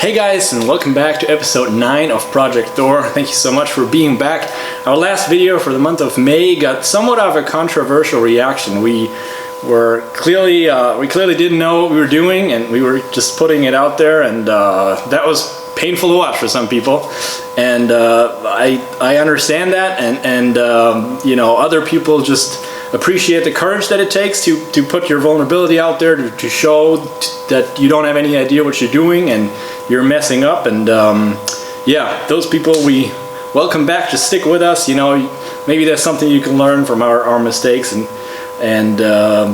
Hey guys, and welcome back to episode 9 of Project Thor. Thank you so much for being back. Our last video for the month of May got somewhat of a controversial reaction. We clearly didn't know what we were doing, and we were just putting it out there, and that was painful to watch for some people. And I understand that, and you know, other people just appreciate the courage that it takes to put your vulnerability out there, to show that you don't have any idea what you're doing and you're messing up. And yeah, those people, we welcome back. Just stick with us. You know, maybe there's something you can learn from our mistakes and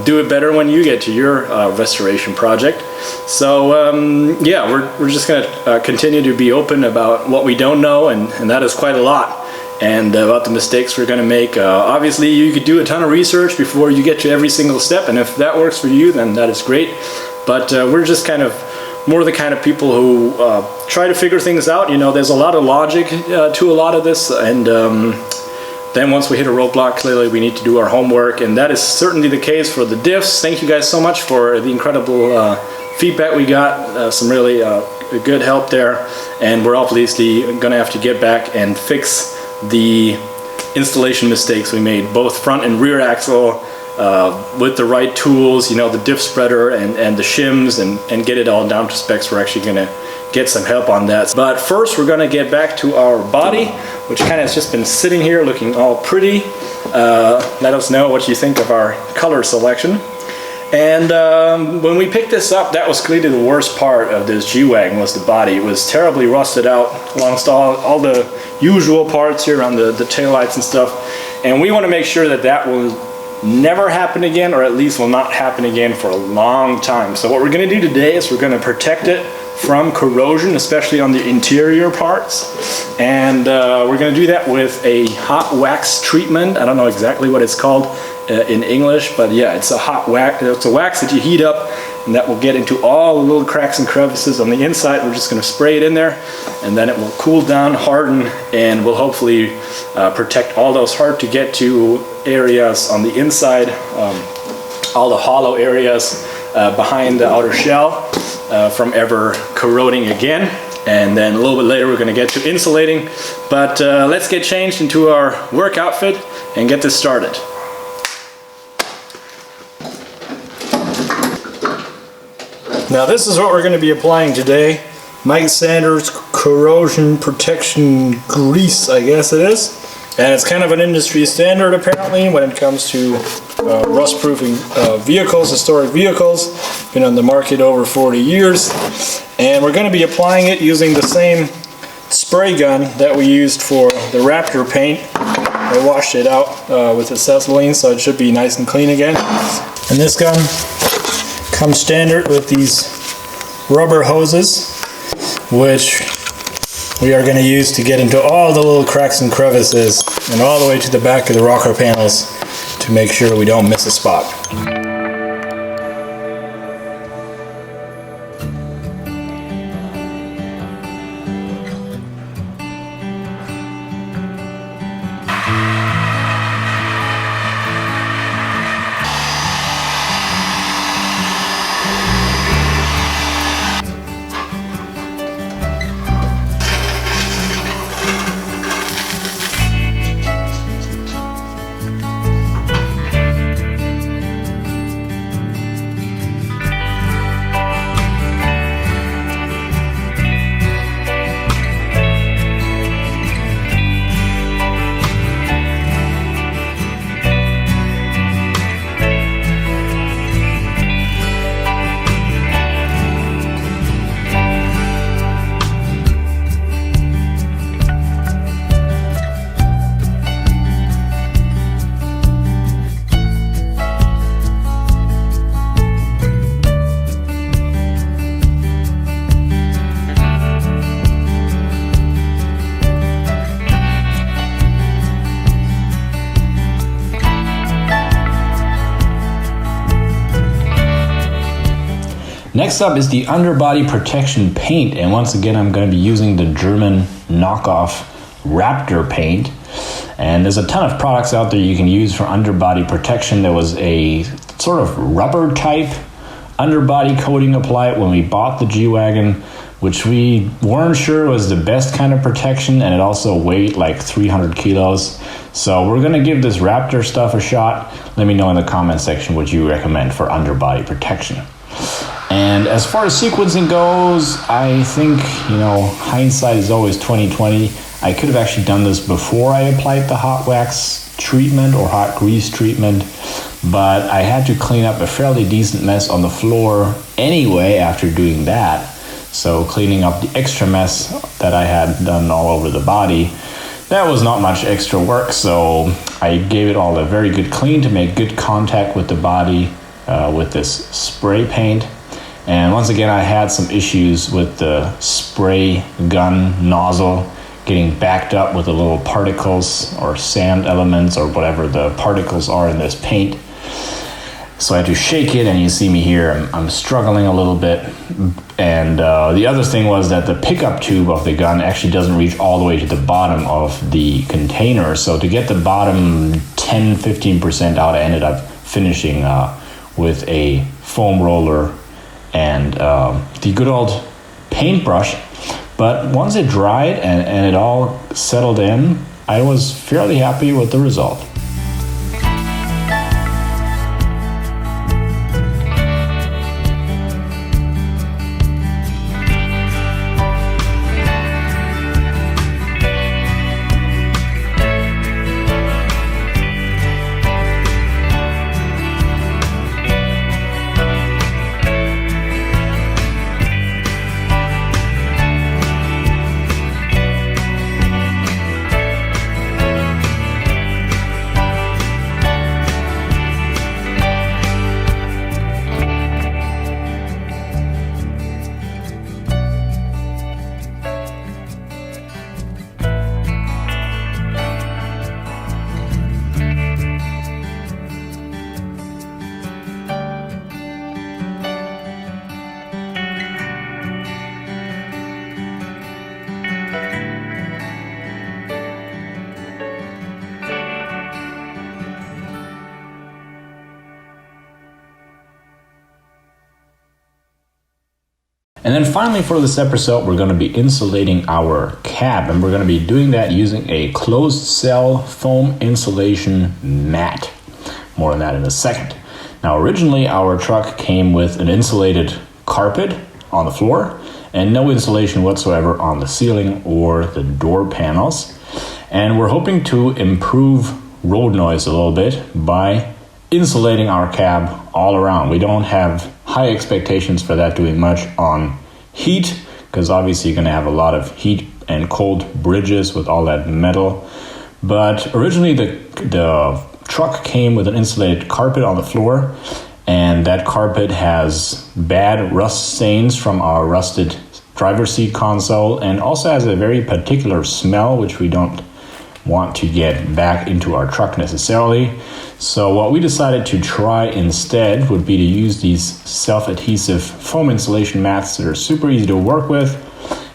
do it better when you get to your restoration project. So yeah, we're just gonna continue to be open about what we don't know, and that is quite a lot, and about the mistakes we're gonna make. Obviously, you could do a ton of research before you get to every single step, and if that works for you, then that is great. But we're just kind of more the kind of people who try to figure things out. You know, there's a lot of logic to a lot of this, and then once we hit a roadblock, clearly we need to do our homework, and that is certainly the case for the diffs. Thank you guys so much for the incredible feedback we got, some really good help there, and we're obviously gonna have to get back and fix the installation mistakes we made, both front and rear axle, with the right tools, you know, the diff spreader and the shims, and get it all down to specs. We're actually gonna get some help on that. But first, we're gonna get back to our body, which kind of has just been sitting here looking all pretty. Let us know what you think of our color selection. And when we picked this up, that was clearly the worst part of this G-Wagon, was the body. It was terribly rusted out amongst all the usual parts here on the taillights and stuff. And we want to make sure that that will never happen again, or at least will not happen again for a long time. So what we're going to do today is we're going to protect it from corrosion, especially on the interior parts. And we're going to do that with a hot wax treatment. I don't know exactly what it's called in English, but yeah, it's a hot wax. It's a wax that you heat up, and that will get into all the little cracks and crevices on the inside. We're just going to spray it in there, and then it will cool down, harden, and will hopefully protect all those hard to get to areas on the inside, all the hollow areas behind the outer shell, from ever corroding again. And then a little bit later we're going to get to insulating, but let's get changed into our work outfit and get this started. Now this is what we're going to be applying today. Mike Sanders Corrosion Protection Grease, I guess it is. And it's kind of an industry standard apparently when it comes to rust-proofing vehicles, historic vehicles. Been on the market over 40 years. And we're going to be applying it using the same spray gun that we used for the Raptor paint. I washed it out with acetylene, so it should be nice and clean again. And this gun comes standard with these rubber hoses, which we are going to use to get into all the little cracks and crevices and all the way to the back of the rocker panels to make sure we don't miss a spot. Next up is the underbody protection paint, and once again I'm going to be using the German knockoff Raptor paint. And there's a ton of products out there you can use for underbody protection. There was a sort of rubber type underbody coating applied when we bought the G-Wagon, which we weren't sure was the best kind of protection, and it also weighed like 300 kilos. So we're gonna give this Raptor stuff a shot. Let me know in the comment section what you recommend for underbody protection. And as far as sequencing goes, I think, hindsight is always 20/20. I could have actually done this before I applied the hot wax treatment or hot grease treatment, but I had to clean up a fairly decent mess on the floor anyway after doing that. So cleaning up the extra mess that I had done all over the body, that was not much extra work, so I gave it all a very good clean to make good contact with the body with this spray paint. And once again, I had some issues with the spray gun nozzle getting backed up with the little particles or sand elements or whatever the particles are in this paint. So I had to shake it, and you see me here, I'm struggling a little bit. And the other thing was that the pickup tube of the gun actually doesn't reach all the way to the bottom of the container. So to get the bottom 10-15% out, I ended up finishing with a foam roller and the good old paintbrush. But once it dried and it all settled in, I was fairly happy with the result. And then finally for this episode, we're going to be insulating our cab, and we're going to be doing that using a closed cell foam insulation mat. More on that in a second. Now originally our truck came with an insulated carpet on the floor and no insulation whatsoever on the ceiling or the door panels. And we're hoping to improve road noise a little bit by insulating our cab all around. We don't have high expectations for that doing much on heat, because obviously you're going to have a lot of heat and cold bridges with all that metal. But originally the truck came with an insulated carpet on the floor, and that carpet has bad rust stains from our rusted driver's seat console, and also has a very particular smell which we don't want to get back into our truck necessarily. So what we decided to try instead would be to use these self-adhesive foam insulation mats that are super easy to work with,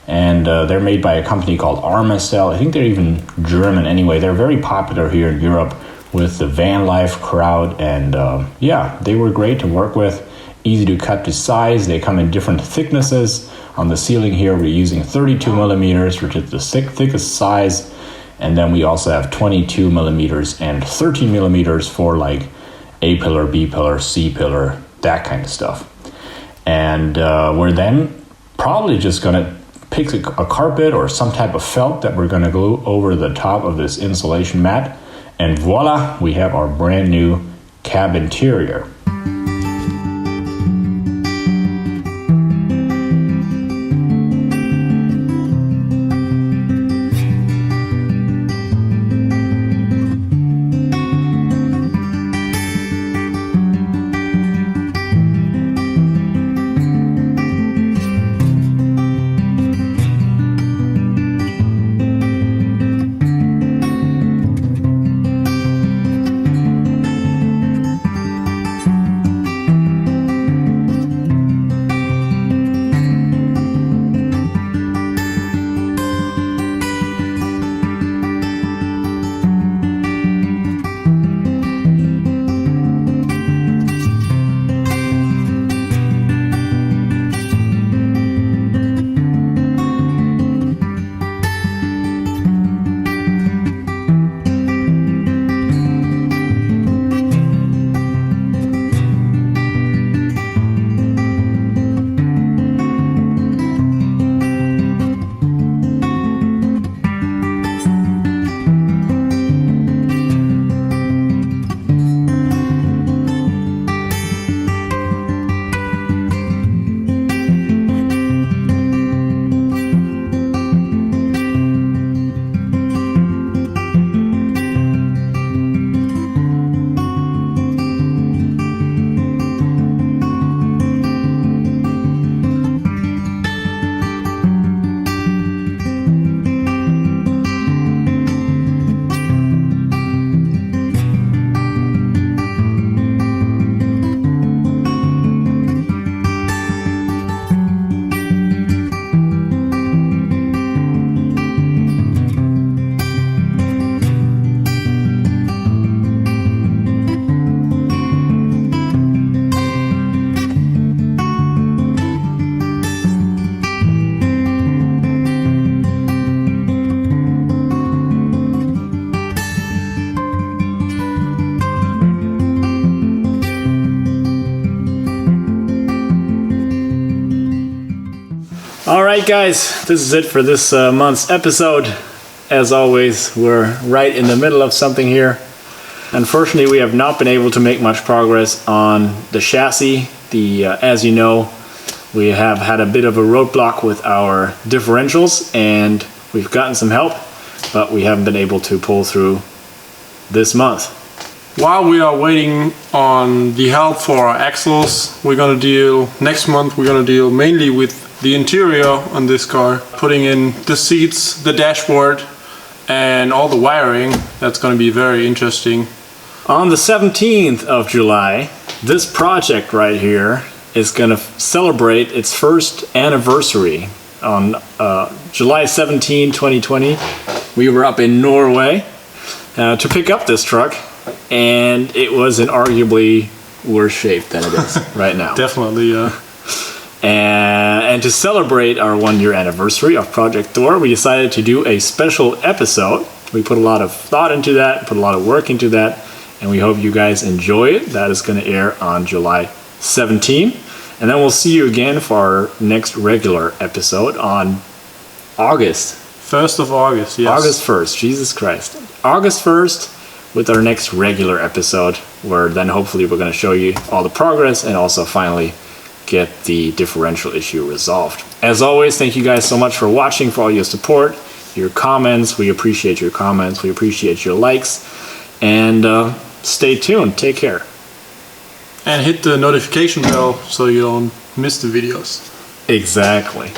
and they're made by a company called Armacell. I think they're even German anyway. They're very popular here in Europe with the van life crowd, and they were great to work with, easy to cut to size. They come in different thicknesses. On the ceiling here we're using 32 millimeters, which is the thickest size. And then we also have 22 millimeters and 13 millimeters for like A pillar, B pillar, C pillar, that kind of stuff. And we're then probably just going to pick a carpet or some type of felt that we're going to glue over the top of this insulation mat. And voila, we have our brand new cab interior. Alright guys, this is it for this month's episode. As always, we're right in the middle of something here. Unfortunately, we have not been able to make much progress on the chassis. As you know, we have had a bit of a roadblock with our differentials, and we've gotten some help, but we haven't been able to pull through this month. While we are waiting on the help for our axles, next month we're gonna deal mainly with the interior on this car, putting in the seats, the dashboard, and all the wiring. That's gonna be very interesting. On the 17th of July, this project right here is gonna celebrate its first anniversary. On July 17, 2020, we were up in Norway to pick up this truck, and it was in arguably worse shape than it is right now. Definitely, yeah. And to celebrate our 1-year anniversary of Project Thor, we decided to do a special episode. We put a lot of thought into that, put a lot of work into that, and we hope you guys enjoy it. That is going to air on July 17. And then we'll see you again for our next regular episode on August. 1st of August, yes. August 1st, Jesus Christ. August 1st with our next regular episode, where then hopefully we're going to show you all the progress and also finally get the differential issue resolved. As always, thank you guys so much for watching, for all your support, your comments. We appreciate your comments. We appreciate your likes. And stay tuned. Take care. And hit the notification bell so you don't miss the videos. Exactly.